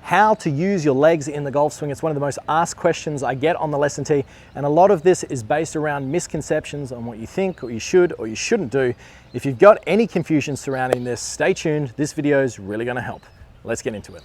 how to use your legs in the golf swing. It's one of the most asked questions I get on the lesson tee, and a lot of this is based around misconceptions on what you think or you should or you shouldn't do. If you've got any confusion surrounding this, stay tuned. This video is really going to help. Let's get into it.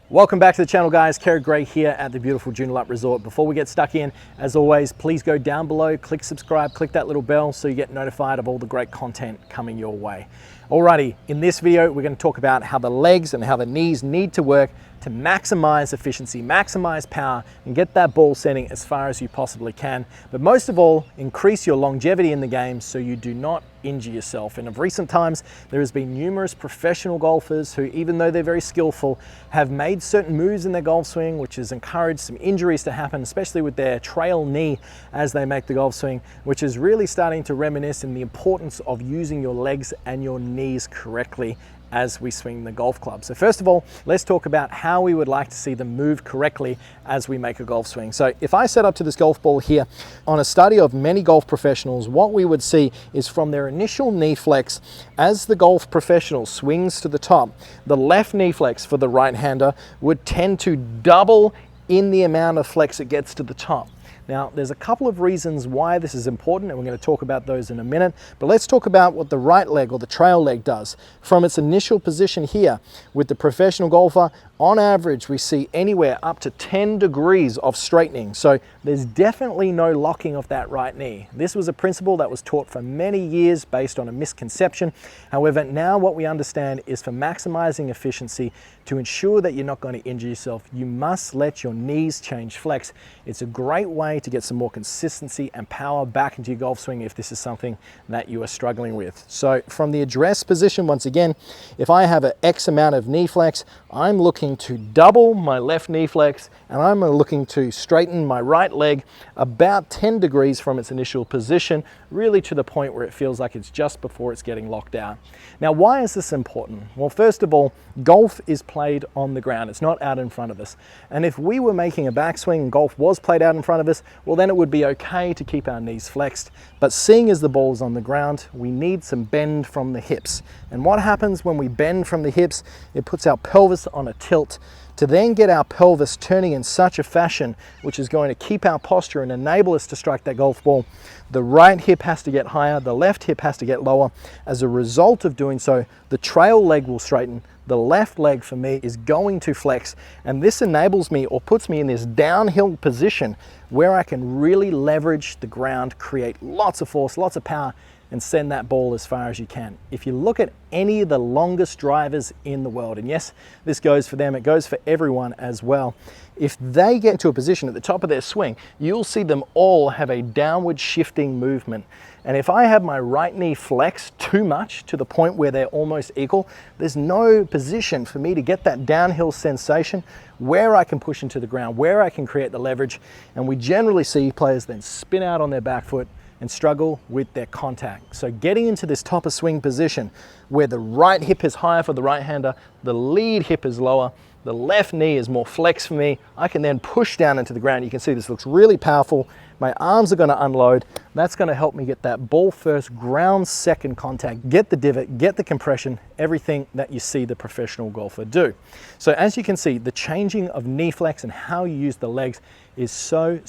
Welcome back to the channel, guys. Kerrod here at the beautiful Joondalup Resort. Before we get stuck in, as always, please go down below, click subscribe, click that little bell so you get notified of all the great content coming your way. Alrighty, in this video, we're going to talk about how the legs and how the knees need to work to maximize efficiency, maximize power, and get that ball sending as far as you possibly can. But most of all, increase your longevity in the game so you do not injure yourself. And of recent times, there has been numerous professional golfers who, even though they're very skillful, have made certain moves in their golf swing, which has encouraged some injuries to happen, especially with their trail knee as they make the golf swing, which is really starting to reminisce in the importance of using your legs and your knees correctly as we swing the golf club. So first of all, let's talk about how we would like to see them move correctly as we make a golf swing. So if I set up to this golf ball here, on a study of many golf professionals, what we would see is from their initial knee flex, as the golf professional swings to the top, the left knee flex for the right-hander would tend to double in the amount of flex it gets to the top. Now, there's a couple of reasons why this is important, and we're going to talk about those in a minute, but let's talk about what the right leg or the trail leg does. From its initial position here, with the professional golfer, on average, we see anywhere up to 10 degrees of straightening. So there's definitely no locking of that right knee. This was a principle that was taught for many years based on a misconception. However, now what we understand is for maximizing efficiency, to ensure that you're not going to injure yourself, you must let your knees change flex. It's a great way to get some more consistency and power back into your golf swing if this is something that you are struggling with. So from the address position, once again, if I have an X amount of knee flex, I'm looking to double my left knee flex, and I'm looking to straighten my right leg about 10 degrees from its initial position, really to the point where it feels like it's just before it's getting locked out. Now, why is this important? Well, first of all, golf is played on the ground. It's not out in front of us. And if we were making a backswing and golf was played out in front of us, well, then it would be okay to keep our knees flexed. But seeing as the ball is on the ground, we need some bend from the hips. And what happens when we bend from the hips? It puts our pelvis on a tilt to then get our pelvis turning in such a fashion which is going to keep our posture and enable us to strike that golf ball. The right hip has to get higher, the left hip has to get lower. As a result of doing so, the trail leg will straighten, the left leg for me is going to flex, and this enables me or puts me in this downhill position where I can really leverage the ground, create lots of force, lots of power, and send that ball as far as you can. If you look at any of the longest drivers in the world, and yes, this goes for them, it goes for everyone as well, if they get into a position at the top of their swing, you'll see them all have a downward shifting movement. And if I have my right knee flexed too much to the point where they're almost equal, there's no position for me to get that downhill sensation where I can push into the ground, where I can create the leverage. And we generally see players then spin out on their back foot and struggle with their contact. So getting into this top of swing position where the right hip is higher for the right hander, the lead hip is lower, the left knee is more flex for me, I can then push down into the ground. You can see this looks really powerful. My arms are going to unload. That's going to help me get that ball first, ground second contact, get the divot, get the compression, everything that you see the professional golfer do. So as you can see, the changing of knee flex and how you use the legs is so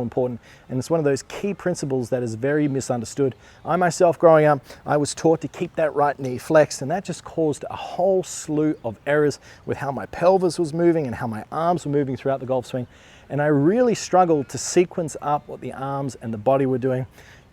important. And it's one of those key principles that is very misunderstood. I myself, growing up, I was taught to keep that right knee flexed, and that just caused a whole slew of errors with how my pelvis was moving and how my arms were moving throughout the golf swing. And I really struggled to sequence up what the arms and the body were doing.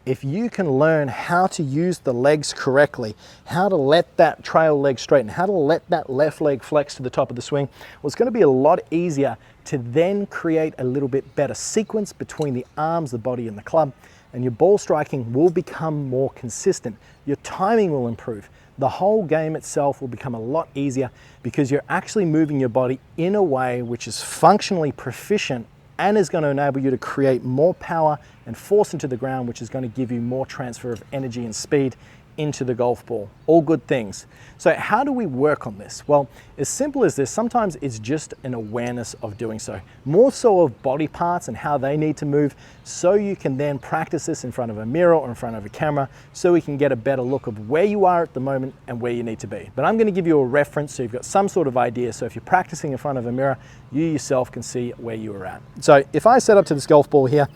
If you can learn how to use the legs correctly, how to let that trail leg straighten, how to let that left leg flex to the top of the swing, well, it's going to be a lot easier to then create a little bit better sequence between the arms, the body, and the club. And your ball striking will become more consistent. Your timing will improve. The whole game itself will become a lot easier because you're actually moving your body in a way which is functionally proficient and is going to enable you to create more power and force into the ground, which is going to give you more transfer of energy and speed into the golf ball. All good things. So how do we work on this? Well, as simple as this, sometimes it's just an awareness of doing so. More so of body parts and how they need to move, so you can then practice this in front of a mirror or in front of a camera, so we can get a better look of where you are at the moment and where you need to be. But I'm going to give you a reference so you've got some sort of idea, so if you're practicing in front of a mirror, you yourself can see where you are at. So if I set up to this golf ball here,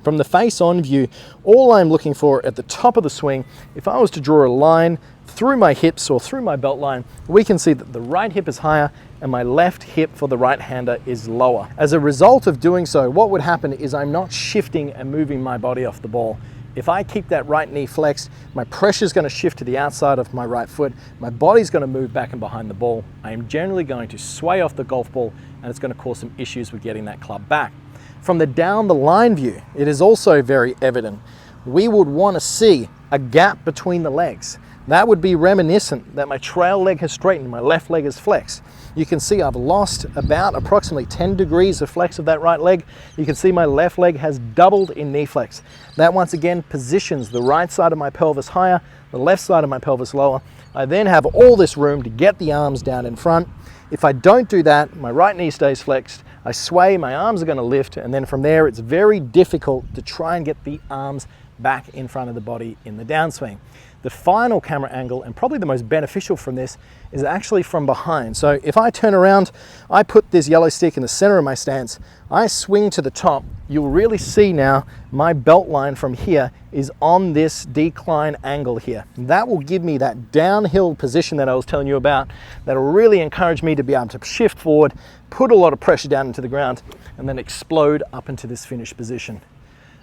from the face-on view, all I'm looking for at the top of the swing, if I was to draw a line through my hips or through my belt line, we can see that the right hip is higher and my left hip for the right-hander is lower. As a result of doing so, what would happen is I'm not shifting and moving my body off the ball. If I keep that right knee flexed, my pressure is going to shift to the outside of my right foot, my body's going to move back and behind the ball. I am generally going to sway off the golf ball, and it's going to cause some issues with getting that club back. From the down the line view, it is also very evident. We would want to see a gap between the legs. That would be reminiscent that my trail leg has straightened, my left leg is flexed. You can see I've lost about approximately 10 degrees of flex of that right leg. You can see my left leg has doubled in knee flex. That once again positions the right side of my pelvis higher, the left side of my pelvis lower. I then have all this room to get the arms down in front. If I don't do that, my right knee stays flexed, I sway, my arms are going to lift, and then from there it's very difficult to try and get the arms back in front of the body in the downswing. The final camera angle, and probably the most beneficial from this, is actually from behind. So if I turn around, I put this yellow stick in the center of my stance, I swing to the top, you'll really see now my belt line from here is on this decline angle here. That will give me that downhill position that I was telling you about. That'll really encourage me to be able to shift forward, put a lot of pressure down into the ground, and then explode up into this finished position.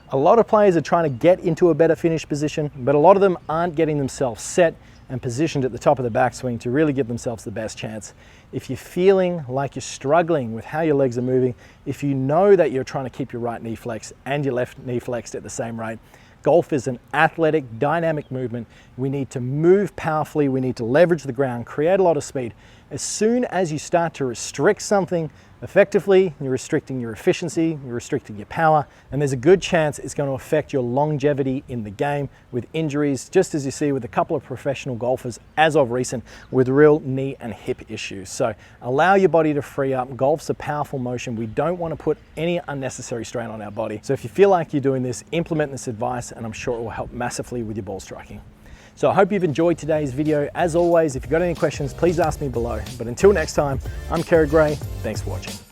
A lot of players are trying to get into a better finished position, but a lot of them aren't getting themselves set and positioned at the top of the backswing to really give themselves the best chance. If you're feeling like you're struggling with how your legs are moving, if you know that you're trying to keep your right knee flexed and your left knee flexed at the same rate, golf is an athletic, dynamic movement. We need to move powerfully, we need to leverage the ground, create a lot of speed. As soon as you start to restrict something effectively, you're restricting your efficiency, you're restricting your power, and there's a good chance it's going to affect your longevity in the game with injuries, just as you see with a couple of professional golfers as of recent with real knee and hip issues. So allow your body to free up. Golf's a powerful motion. We don't want to put any unnecessary strain on our body. So if you feel like you're doing this, implement this advice, and I'm sure it will help massively with your ball striking. So I hope you've enjoyed today's video. As always, if you've got any questions, please ask me below. But until next time, I'm Kerrod. Thanks for watching.